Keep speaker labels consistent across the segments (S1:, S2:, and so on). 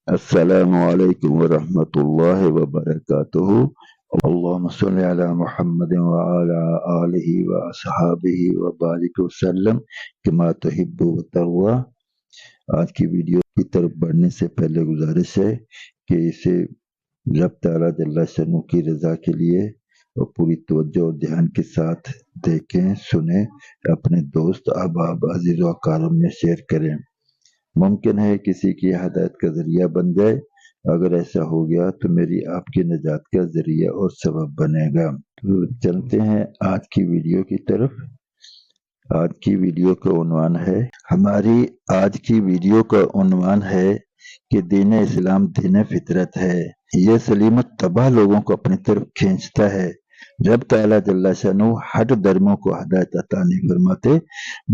S1: السلام علیکم ورحمۃ اللہ وبرکاتہ۔ اللہم صلی علی محمد وعلی آلہ واصحابہ وبارک وسلم کما تحب وترضی۔ آج کی ویڈیو کی طرف بڑھنے سے پہلے گزارش ہے کہ اسے رب تعالیٰ جل شانہ کی رضا کے لیے اور پوری توجہ اور دھیان کے ساتھ دیکھیں، سنیں، اپنے دوست احباب عزیز و اقارب میں شیئر کریں۔ ممکن ہے کسی کی ہدایت کا ذریعہ بن جائے۔ اگر ایسا ہو گیا تو میری آپ کی نجات کا ذریعہ اور سبب بنے گا۔ تو چلتے ہیں آج کی ویڈیو کی طرف۔ آج کی ویڈیو کا عنوان ہے، ہماری آج کی ویڈیو کا عنوان ہے کہ دین اسلام دین فطرت ہے۔ یہ سلیمت تباہ لوگوں کو اپنی طرف کھینچتا ہے۔ رب تعالیٰ جل شانہ ہٹ دھرموں کو ہدایت عطا نہیں فرماتے۔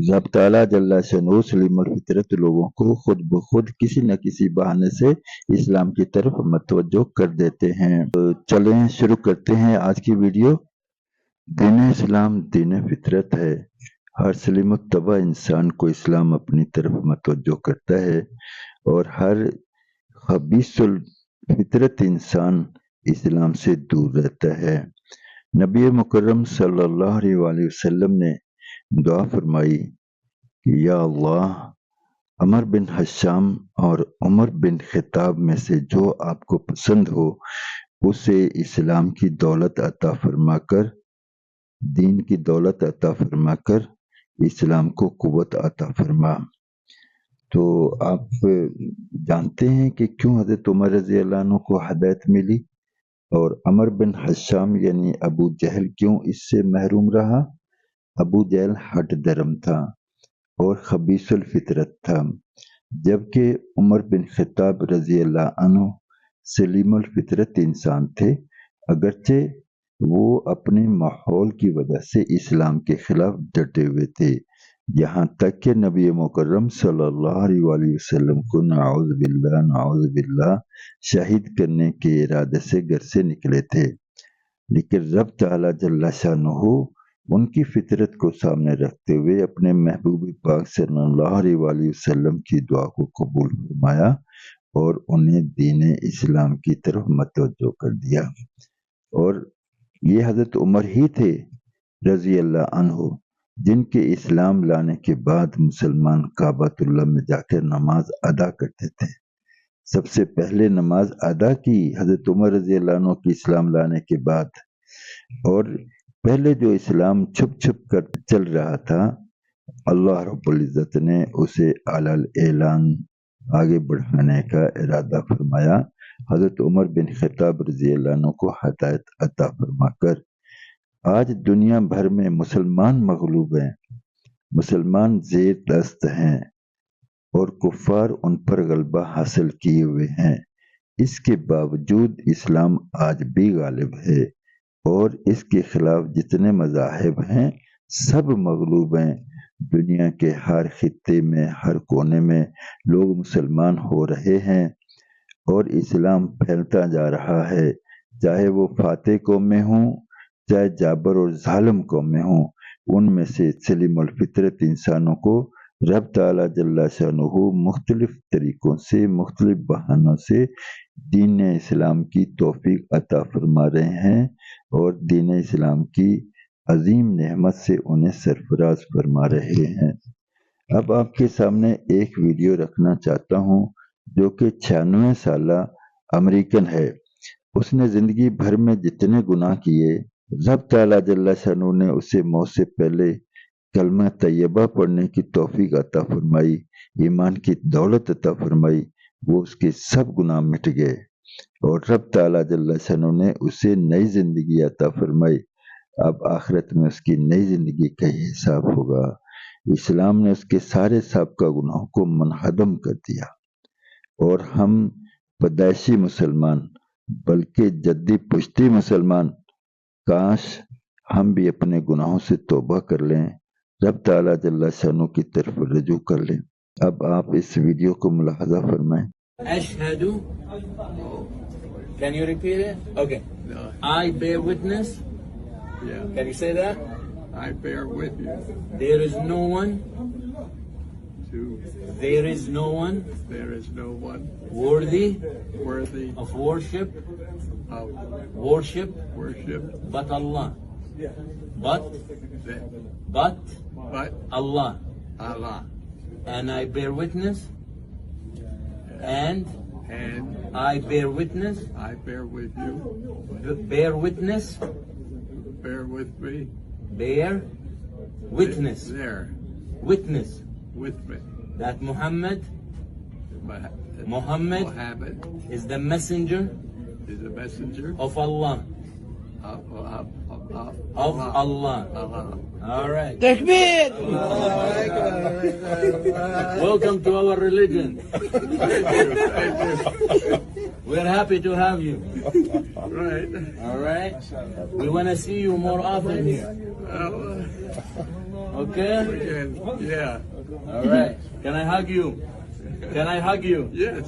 S1: رب تعالیٰ جل شانہ سلیم الفطرت لوگوں کو خود بخود کسی نہ کسی بہانے سے اسلام کی طرف متوجہ کر دیتے ہیں۔ تو چلیں شروع کرتے ہیں آج کی ویڈیو۔ دین اسلام دین فطرت ہے۔ ہر سلیم الطبع انسان کو اسلام اپنی طرف متوجہ کرتا ہے اور ہر خبیث الفطرت انسان اسلام سے دور رہتا ہے۔ نبی مکرم صلی اللہ علیہ وسلم نے دعا فرمائی کہ یا اللہ، عمر بن حشام اور عمر بن خطاب میں سے جو آپ کو پسند ہو اسے اسلام کی دولت عطا فرما کر، دین کی دولت عطا فرما کر اسلام کو قوت عطا فرما۔ تو آپ جانتے ہیں کہ کیوں حضرت عمر رضی اللہ عنہ کو ہدایت ملی اور عمر بن حشام یعنی ابو جہل کیوں اس سے محروم رہا؟ ابو جہل ہٹ دھرم تھا اور خبیث الفطرت تھا، جبکہ عمر بن خطاب رضی اللہ عنہ سلیم الفطرت انسان تھے، اگرچہ وہ اپنے ماحول کی وجہ سے اسلام کے خلاف ڈٹے ہوئے تھے، یہاں تک کہ نبی مکرم صلی اللہ علیہ وسلم کو نعوذ باللہ شہید کرنے کے ارادے سے گھر سے نکلے تھے، لیکن رب تعالیٰ جل شانہ ان کی فطرت کو سامنے رکھتے ہوئے اپنے محبوب پاک صلی اللہ علیہ وسلم کی دعا کو قبول فرمایا اور انہیں دین اسلام کی طرف متوجہ کر دیا۔ اور یہ حضرت عمر ہی تھے رضی اللہ عنہ جن کے اسلام لانے کے بعد مسلمان کعبۃ اللہ میں جا کر نماز ادا کرتے تھے۔ سب سے پہلے نماز ادا کی حضرت عمر رضی اللہ عنہ کی اسلام لانے کے بعد، اور پہلے جو اسلام چھپ چھپ کر چل رہا تھا، اللہ رب العزت نے اسے اعلی اعلان آگے بڑھانے کا ارادہ فرمایا، حضرت عمر بن خطاب رضی اللہ عنہ کو ہدایت عطا فرما کر۔ آج دنیا بھر میں مسلمان مغلوب ہیں، مسلمان زیر دست ہیں اور کفار ان پر غلبہ حاصل کیے ہوئے ہیں۔ اس کے باوجود اسلام آج بھی غالب ہے اور اس کے خلاف جتنے مذاہب ہیں سب مغلوب ہیں۔ دنیا کے ہر خطے میں، ہر کونے میں لوگ مسلمان ہو رہے ہیں اور اسلام پھیلتا جا رہا ہے، چاہے وہ فاتح قوم میں ہوں، چاہے جابر اور ظالم قوم میں ہوں۔ ان میں سے سلیم الفطرت انسانوں کو رب تعالیٰ جل شانہ مختلف طریقوں سے، مختلف بہانوں سے دین اسلام کی توفیق عطا فرما رہے ہیں اور دین اسلام کی عظیم نعمت سے انہیں سرفراز فرما رہے ہیں۔ اب آپ کے سامنے ایک ویڈیو رکھنا چاہتا ہوں جو کہ 96 سالہ امریکن ہے۔ اس نے زندگی بھر میں جتنے گناہ کیے، رب تعالیٰ جل شانہ نے اسے موت سے پہلے کلمہ طیبہ پڑھنے کی توفیق عطا فرمائی، ایمان کی دولت عطا فرمائی، وہ اس کے سب گناہ مٹ گئے اور رب تعالیٰ جل شانہ نے اسے نئی زندگی عطا فرمائی۔ اب آخرت میں اس کی نئی زندگی کا ہی حساب ہوگا۔ اسلام نے اس کے سارے سابقہ گناہوں کو منہدم کر دیا اور ہم پیدائشی مسلمان بلکہ جدی پشتی مسلمان کاش ہم بھی اپنے گناہوں سے توبہ کر لیں، رب تعالیٰ جل شانہ کی طرف رجوع کر لیں۔ اب آپ اس ویڈیو کو ملاحظہ فرمائیں۔
S2: Ashhadu. Can you repeat it? Okay.
S3: No.
S2: I bear witness.
S3: Yeah.
S2: Can you say that?
S3: I bear with you
S2: There is no one
S3: to
S2: there is no one
S3: there is no one
S2: worthy
S3: worthy
S2: of worship
S3: of
S2: worship
S3: worship
S2: but Allah. But
S3: but
S2: Allah.
S3: Allah.
S2: And I bear witness. And
S3: And
S2: I bear witness.
S3: I bear with you,
S2: Bear witness.
S3: bear with me,
S2: Bear witness.
S3: there
S2: Witness
S3: with me.
S2: that Muhammad
S3: Muhammad
S2: is the messenger
S3: is a messenger
S2: of Allah.
S3: of
S2: Of Allah.
S3: Allah.
S2: All right. Welcome to our religion. We're happy to have you.
S3: Right.
S2: All right. We want to see you more often here. Okay?
S3: Again, yeah.
S2: All right. Can I hug you? Can I hug you?
S3: Yes.